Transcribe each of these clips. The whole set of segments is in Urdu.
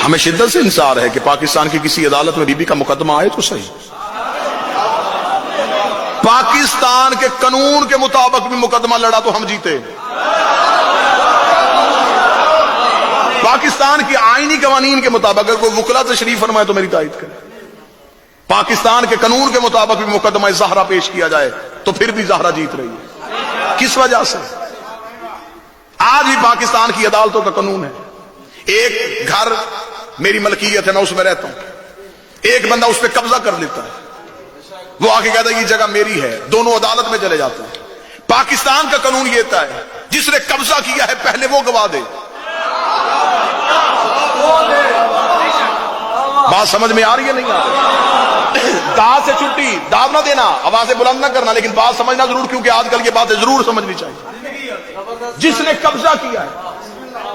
ہمیں شدت سے انصار ہے کہ پاکستان کی کسی عدالت میں بی بی کا مقدمہ آئے تو صحیح، پاکستان کے قانون کے مطابق بھی مقدمہ لڑا تو ہم جیتے، پاکستان کی آئینی قوانین کے مطابق اگر کوئی وکلا تشریف فرمائے تو میری تائید کرے، پاکستان کے قانون کے مطابق بھی مقدمہ زہرا پیش کیا جائے تو پھر بھی زہرا جیت رہی ہے۔ کس وجہ سے؟ آج بھی پاکستان کی عدالتوں کا قانون ہے، ایک گھر میری ملکیت ہے، میں اس میں رہتا ہوں، ایک بندہ اس پہ قبضہ کر لیتا ہے، وہ آ کے کہتا ہے یہ جگہ میری ہے، دونوں عدالت میں چلے جاتے ہیں۔ پاکستان کا قانون یہ تھا ہے جس نے قبضہ کیا ہے پہلے وہ گواہ دے۔ بات سمجھ میں آ رہی ہے نہیں آ رہی؟ داد سے چھٹی، داد نہ دینا، آوازیں بلند نہ کرنا، لیکن بات سمجھنا ضرور، کیونکہ آج کل یہ باتیں ضرور سمجھنی چاہیے۔ جس نے قبضہ کیا ہے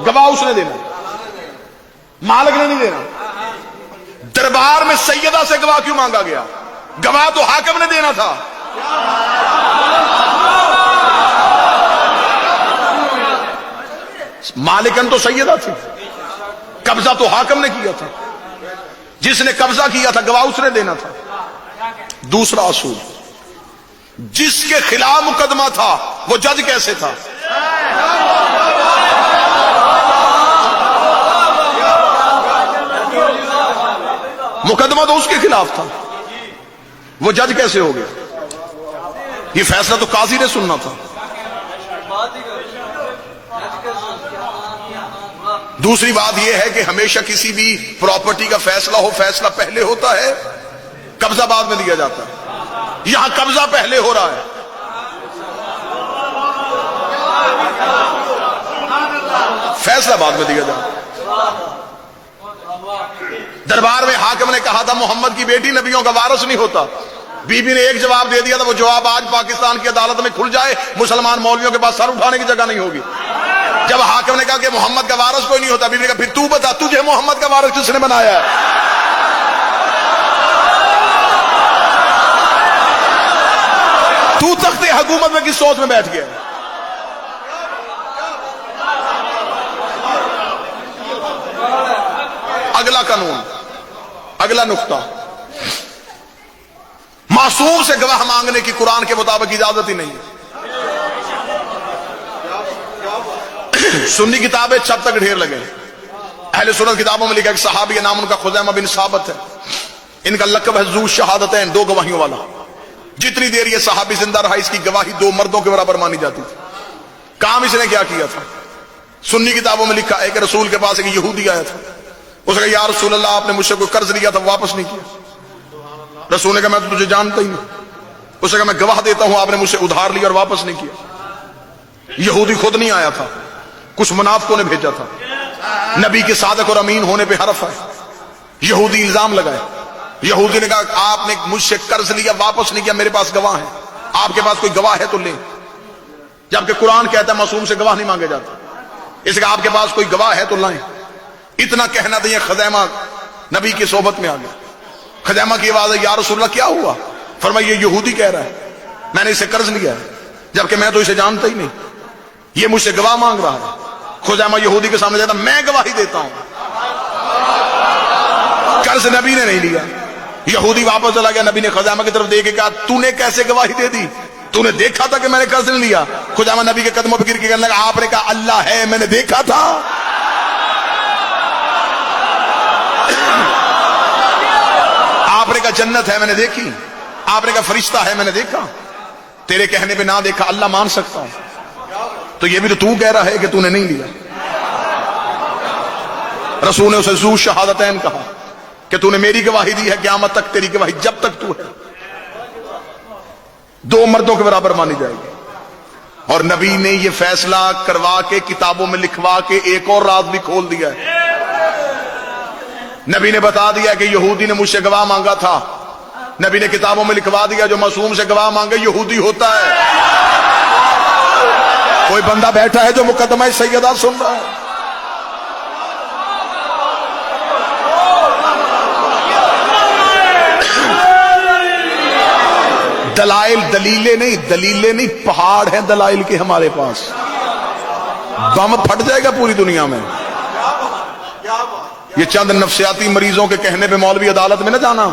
گواہ اس نے دینا، مالک نے نہیں دینا۔ دربار میں سیدہ سے گواہ کیوں مانگا گیا؟ گواہ تو حاکم نے دینا تھا۔ مالکن تو سیدہ تھی، قبضہ تو حاکم نے کیا تھا، جس نے قبضہ کیا تھا گواہ اس نے دینا تھا۔ دوسرا اصول، جس کے خلاف مقدمہ تھا وہ جج کیسے تھا؟ مقدمہ تو اس کے خلاف تھا، وہ جج کیسے ہو گیا؟ یہ فیصلہ تو قاضی نے سننا تھا۔ دوسری بات یہ ہے کہ ہمیشہ کسی بھی پراپرٹی کا فیصلہ ہو، فیصلہ پہلے ہوتا ہے، قبضہ بعد میں دیا جاتا ہے۔ یہاں قبضہ پہلے ہو رہا ہے، فیصلہ بعد میں دیا جاتا ہے۔ دربار میں حاکم نے کہا تھا محمد کی بیٹی نبیوں کا وارث نہیں ہوتا، بی بی نے ایک جواب دے دیا تھا، وہ جواب آج پاکستان کی عدالت میں کھل جائے، مسلمان مولویوں کے پاس سر اٹھانے کی جگہ نہیں ہوگی۔ جب حاکم نے کہا کہ محمد کا وارث کوئی نہیں ہوتا، بی بی نے کہا پھر تو بتا تجھے محمد کا وارث کس نے بنایا ہے؟ تو تخت حکومت میں کس سوچ میں بیٹھ گیا؟ اگلا قانون، اگلا نقطہ، معصوم سے گواہ مانگنے کی قرآن کے مطابق اجازت ہی نہیں ہے۔ سنی کتابیں چھت تک ڈھیر لگے، اہل سنت کتابوں میں لکھا ہے کہ صحابی نام ان کا خزیمہ بن ثابت ہے، ان کا لقب ہے ذو شہادتین، دو گواہیوں والا۔ جتنی دیر یہ صحابی زندہ رہا اس کی گواہی دو مردوں کے برابر مانی جاتی تھی۔ کام اس نے کیا کیا تھا؟ سنی کتابوں میں لکھا ہے کہ رسول کے پاس ایک یہودی آیا تھا، اس نے کہا یا رسول اللہ آپ نے مجھ سے کوئی قرض لیا تھا واپس نہیں کیا۔ رسول نے کہا میں تو تجھے جانتا ہی نہیں۔ اس نے کہا میں گواہ دیتا ہوں آپ نے مجھ سے ادھار لیا اور واپس نہیں کیا۔ یہودی خود نہیں آیا تھا، کچھ منافقوں نے بھیجا تھا۔ نبی کے صادق اور امین ہونے پہ حرف ہے۔ یہودی الزام لگائے، یہودی نے کہا آپ نے مجھ سے قرض لیا واپس نہیں کیا، میرے پاس گواہ ہے، آپ کے پاس کوئی گواہ ہے تو لیں۔ جبکہ قرآن کہتا ہے معصوم سے گواہ نہیں مانگے جاتے، اس لیے آپ کے پاس کوئی گواہ ہے تو لائیں۔ اتنا کہنا دیں خزیمہ نبی کی صحبت میں آ گیا۔ خزیمہ کی آواز ہے یا رسول اللہ کیا ہوا؟ فرمایا یہ یہودی کہہ رہا ہے میں نے اسے قرض لیا ہے، جبکہ میں تو اسے جانتا ہی نہیں، یہ مجھ سے گواہ مانگ رہا ہے۔ خزیمہ یہودی کے سامنے جاتا میں گواہی دیتا ہوں، قرض نبی نے نہیں لیا۔ یہودی واپس چلا گیا، نبی نے خزیمہ کی طرف دیکھ کے کہا تو نے کیسے گواہی دے دی؟ تو نے دیکھا تھا کہ میں نے قرض نہیں لیا؟ خزیمہ نبی کے قدموں پہ گر کے کہنے لگا آپ نے کہا اللہ ہے میں نے دیکھا تھا۔ آپ نے کہا جنت ہے میں نے دیکھی، آپ نے کہا فرشتہ ہے میں نے دیکھا، تیرے کہنے پہ نہ دیکھا اللہ مان سکتا ہوں، تو یہ بھی تو کہہ رہا ہے کہ تو نے نہیں لیا۔ رسول نے اسے ذو شہادتین کہا کہ تو نے میری گواہی دی ہے، قیامت تک تیری گواہی جب تک تو ہے دو مردوں کے برابر مانی جائے گی۔ اور نبی نے یہ فیصلہ کروا کے کتابوں میں لکھوا کے ایک اور راز بھی کھول دیا ہے۔ نبی نے بتا دیا کہ یہودی نے مجھ سے گواہ مانگا تھا، نبی نے کتابوں میں لکھوا دیا جو معصوم سے گواہ مانگے یہودی ہوتا ہے۔ کوئی بندہ بیٹھا ہے جو مقدمہ سیدہ سن رہا ہے؟ دلائل دلیلیں نہیں پہاڑ ہیں دلائل کے ہمارے پاس، بم پھٹ جائے گا پوری دنیا میں۔ یہ چند نفسیاتی مریضوں کے کہنے پہ مولوی عدالت میں نہ جانا،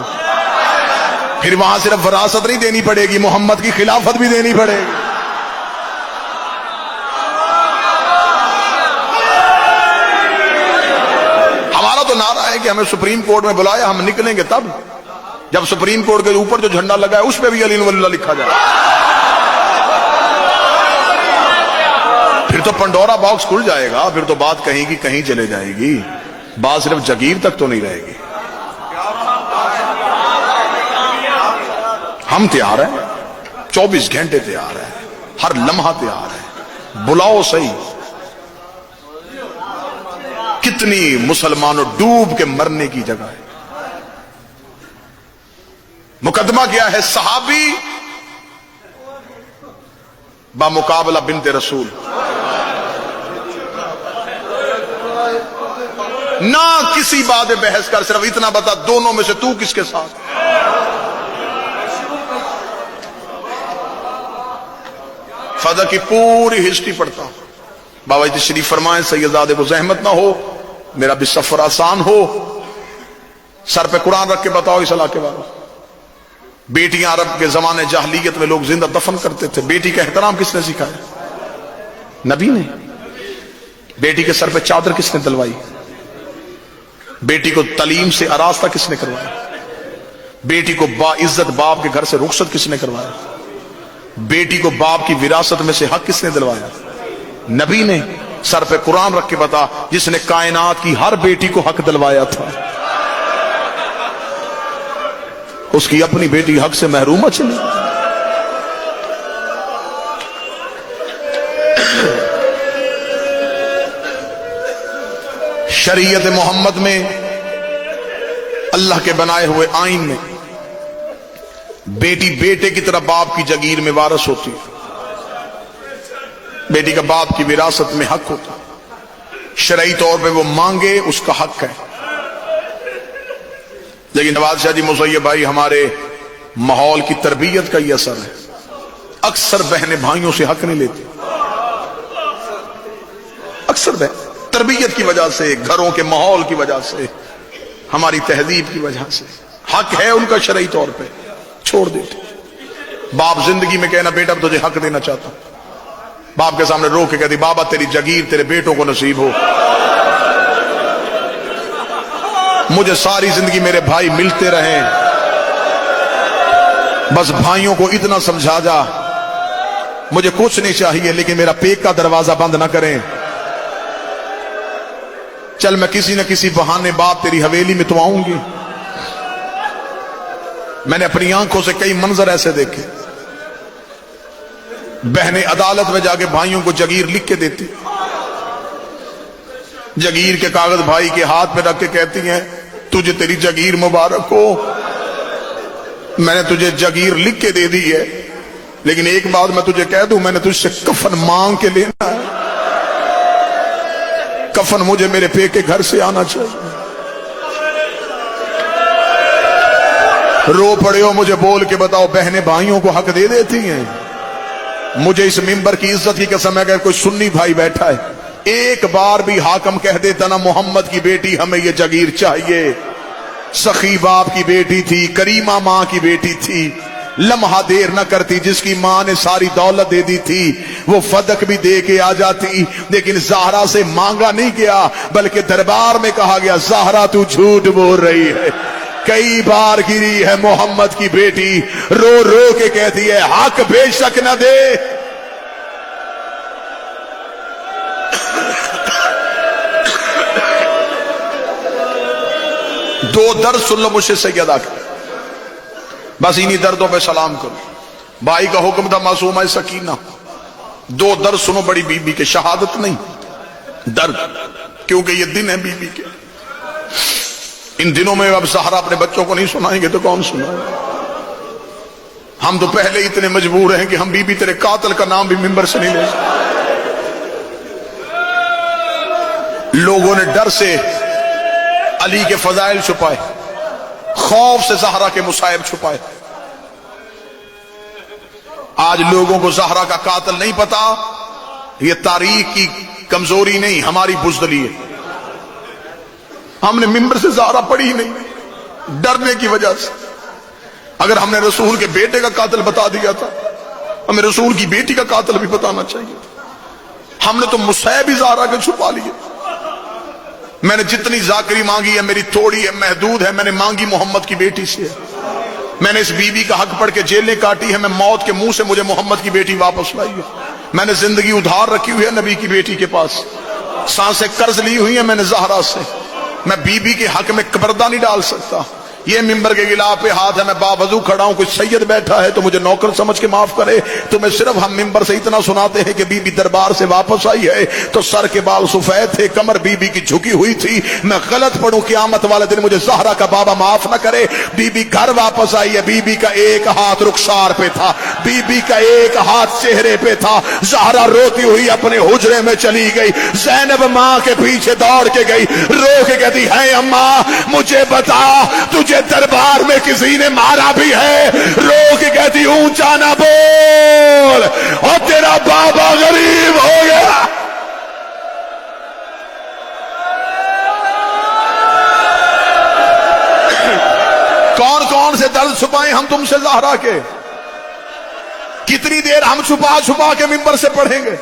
پھر وہاں صرف وراثت نہیں دینی پڑے گی، محمد کی خلافت بھی دینی پڑے گی۔ ہمارا تو نعرہ ہے کہ ہمیں سپریم کورٹ میں بلایا، ہم نکلیں گے تب جب سپریم کورٹ کے اوپر جو جھنڈا لگا ہے اس پہ بھی علی ولی اللہ لکھا جائے۔ پھر تو پنڈورا باکس کھل جائے گا، پھر تو بات کہیں کی کہیں چلے جائے گی، بات صرف جگیر تک تو نہیں رہے گی۔ ہم تیار ہیں، 24 گھنٹے تیار ہیں، ہر لمحہ تیار ہے، بلاؤ صحیح۔ کتنی مسلمانوں ڈوب کے مرنے کی جگہ ہے۔ مقدمہ کیا ہے؟ صحابی بمقابلہ بنت رسول، نہ کسی بات بحث کر، صرف اتنا بتا دونوں میں سے تو کس کے ساتھ۔ فضا کی پوری ہسٹری پڑھتا ہوں، بابا جی تشریف فرمائیں، سیدزادے کو زحمت نہ ہو، میرا بھی سفر آسان ہو، سر پہ قرآن رکھ کے بتاؤ اس علاقے والوں۔ بیٹیاں عرب کے زمانے جاہلیت میں لوگ زندہ دفن کرتے تھے، بیٹی کا احترام کس نے سکھایا؟ نبی نے۔ بیٹی کے سر پہ چادر کس نے دلوائی؟ بیٹی کو تعلیم سے آراستہ کس نے کروایا؟ بیٹی کو با عزت باپ کے گھر سے رخصت کس نے کروایا؟ بیٹی کو باپ کی وراثت میں سے حق کس نے دلوایا؟ نبی نے۔ سر پہ قرآن رکھ کے بتا جس نے کائنات کی ہر بیٹی کو حق دلوایا تھا، اس کی اپنی بیٹی حق سے محروم چلی۔ شریعت محمد میں، اللہ کے بنائے ہوئے آئین میں، بیٹی بیٹے کی طرح باپ کی جگیر میں وارث ہوتی، بیٹی کا باپ کی وراثت میں حق ہوتا، شرعی طور پہ وہ مانگے اس کا حق ہے۔ لیکن نواز شاہ جی مصیب بھائی، ہمارے ماحول کی تربیت کا یہ اثر ہے، اکثر بہنیں بھائیوں سے حق نہیں لیتی، اکثر بہن تربیت کی وجہ سے، گھروں کے ماحول کی وجہ سے، ہماری تہذیب کی وجہ سے حق ہے ان کا شرعی طور پہ، چھوڑ دیتے۔ باپ زندگی میں کہنا بیٹا تجھے حق دینا چاہتا ہوں، باپ کے سامنے رو کے کہتی بابا تیری جگیر تیرے بیٹوں کو نصیب ہو، مجھے ساری زندگی میرے بھائی ملتے رہیں، بس بھائیوں کو اتنا سمجھا جا مجھے کچھ نہیں چاہیے لیکن میرا پیک کا دروازہ بند نہ کریں، چل میں کسی نہ کسی بہانے باپ تیری حویلی میں تو آؤں گی۔ میں نے اپنی آنکھوں سے کئی منظر ایسے دیکھے، بہنیں عدالت میں جا کے بھائیوں کو جگیر لکھ کے دیتی، جگیر کے کاغذ بھائی کے ہاتھ میں رکھ کے کہتی ہیں تجھے تیری جگیر مبارک ہو، میں نے تجھے جگیر لکھ کے دے دی ہے لیکن ایک بات میں تجھے کہہ دوں، میں نے تجھ سے کفن مانگ کے لینا ہے، کفن مجھے میرے پے کے گھر سے آنا چاہیے۔ رو پڑے ہو مجھے بول کے بتاؤ، بہنیں بھائیوں کو حق دے دیتی ہیں؟ مجھے اس ممبر کی عزت کی قسم ہے کہ کوئی سنی بھائی بیٹھا ہے ایک بار بھی حاکم کہہ دیتا نا محمد کی بیٹی ہمیں یہ جگیر چاہیے، سخی باپ کی بیٹی تھی، کریمہ ماں کی بیٹی تھی، لمحہ دیر نہ کرتی، جس کی ماں نے ساری دولت دے دی تھی وہ فدق بھی دے کے آ جاتی، لیکن زہرا سے مانگا نہیں گیا بلکہ دربار میں کہا گیا زہرا تو جھوٹ بول رہی ہے۔ کئی بار گری ہے محمد کی بیٹی، رو رو کے کہتی ہے حق بے شک نہ دے۔ دو درد سن لو مجھ سے سیدہ کے، بس انہی دردوں پہ سلام کرو۔ بھائی کا حکم تھا معصومہ سکینہ، دو درد سنو بڑی بی بی کے، شہادت نہیں درد، کیونکہ یہ دن ہے بی بی کے۔ ان دنوں میں اب زہرا اپنے بچوں کو نہیں سنائیں گے تو کون سنائیں گے؟ ہم تو پہلے اتنے مجبور ہیں کہ ہم بی بی تیرے قاتل کا نام بھی ممبر سے نہیں لے سکتے۔ لوگوں نے ڈر سے علی کے فضائل چھپائے، خوف سے زہرا کے مصائب چھپائے۔ آج لوگوں کو زہرا کا قاتل نہیں پتا، یہ تاریخ کی کمزوری نہیں، ہماری بزدلی ہے۔ ہم نے ممبر سے زہرا پڑھی ہی نہیں, ڈرنے کی وجہ سے. اگر ہم نے رسول کے بیٹے کا قاتل بتا دیا تھا, ہمیں رسول کی بیٹی کا قاتل بھی بتانا چاہیے. ہم نے تو مصیب زہرا کے چھپا لیے. میں نے جتنی ذاکری مانگی ہے میری تھوڑی ہے, محدود ہے. میں نے مانگی محمد کی بیٹی سے ہے. میں نے اس بی بی کا حق پڑھ کے جیلیں کاٹی ہے. میں موت کے منہ سے مجھے محمد کی بیٹی واپس لائی ہے. میں نے زندگی ادھار رکھی ہوئی ہے نبی کی بیٹی کے پاس. سانسیں قرض لی ہوئی ہیں میں نے زہرا سے. میں بی بی کے حق میں پردہ نہیں ڈال سکتا. یہ ممبر کے غلاف پہ ہاتھ ہے, میں باوضو کھڑا ہوں, کوئی سید بیٹھا ہے تو مجھے نوکر سمجھ کے معاف کرے. تمہیں صرف ہم ممبر سے اتنا سناتے ہیں کہ بی بی دربار سے واپس آئی ہے تو سر کے بال سفید تھے, کمر بی بی کی جھکی ہوئی تھی. میں غلط پڑھوں قیامت والے دن مجھے زہرا کا بابا معاف نہ کرے. بی بی گھر واپس آئی ہے, بی بی کا ایک ہاتھ رخسار پہ تھا, بی بی کا ایک ہاتھ چہرے پہ تھا. زہرا روتی ہوئی اپنے حجرے میں چلی گئی. زینب ماں کے پیچھے دوڑ کے گئی, رو کے کہتی ہے اماں مجھے بتا تجھے دربار میں کسی نے مارا بھی ہے؟ رو کے کہتی اونچا نہ بول اور تیرا بابا غریب ہو گیا. کون کون سے درد چھپائیں ہم تم سے زہرا کے؟ کتنی دیر ہم چھپا چھپا کے ممبر سے پڑھیں گے؟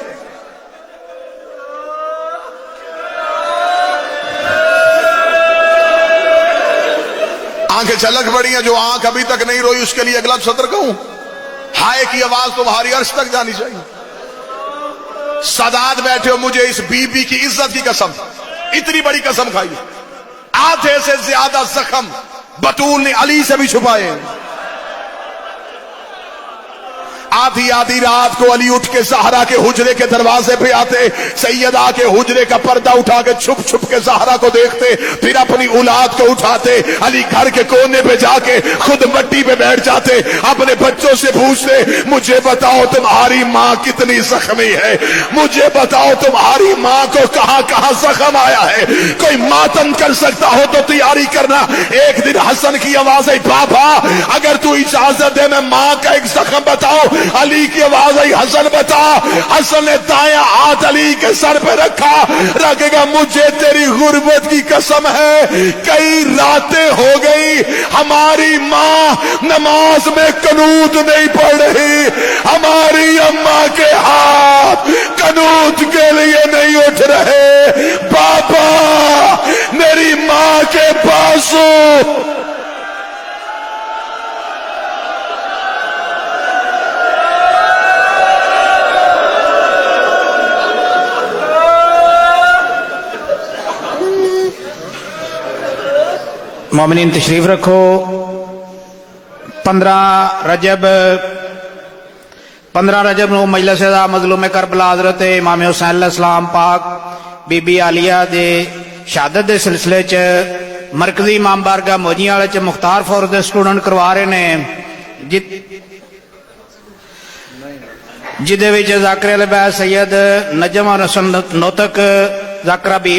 آنکھیں چھلک پڑی ہیں, جو آنکھ ابھی تک نہیں روئی اس کے لیے اگلا سطر کہوں, ہائے کی آواز تمہاری عرش تک جانی چاہیے. سادات بیٹھے ہو, مجھے اس بی بی کی عزت کی قسم, اتنی بڑی قسم کھائی, آدھے سے زیادہ زخم بطول نے علی سے بھی چھپائے. آدھی آدھی رات کو علی اٹھ کے زہرا کے حجرے کے دروازے پہ آتے, سیدہ کے حجرے کا پردہ اٹھا کے چھپ چھپ کے زہرا کو دیکھتے, پھر اپنی اولاد کو اٹھاتے. علی گھر کے کونے پہ جا کے خود مٹی پہ بیٹھ جاتے, اپنے بچوں سے پوچھتے مجھے بتاؤ تمہاری ماں کتنی زخمی ہے, مجھے بتاؤ تمہاری ماں کو کہاں کہاں زخم آیا ہے, کوئی ماتم کر سکتا ہو تو تیاری کرنا. ایک دن حسن کی آواز آئی, بابا اگر تو اجازت دے میں ماں کا ایک زخم بتاؤ. علی کی آواز آئی, حسن بتا. حسن نے دایاں ہاتھ علی کے سر پہ رکھا, رکھے گا مجھے تیری غربت کی قسم ہے کئی راتیں ہو گئی ہماری ماں نماز میں قنوت نہیں پڑھ رہی, ہماری اماں کے ہاتھ قنوت کے لیے نہیں اٹھ رہے. بابا میری ماں کے بازو مومنین تشریف رکھو. 15 رجب نو مجلس دا مظلوم کربلا حضرت امام حسین علیہ السلام پاک بی بی عالیہ دے شہادت دے سلسلے چ مرکزی امام بارگاہ موجیاں والے چ مختار فور دے سٹوڈنٹ کروا رہے نے, جدے وچ ذاکر علی بیت سید نجم حسن نوتک ذاکرہ بی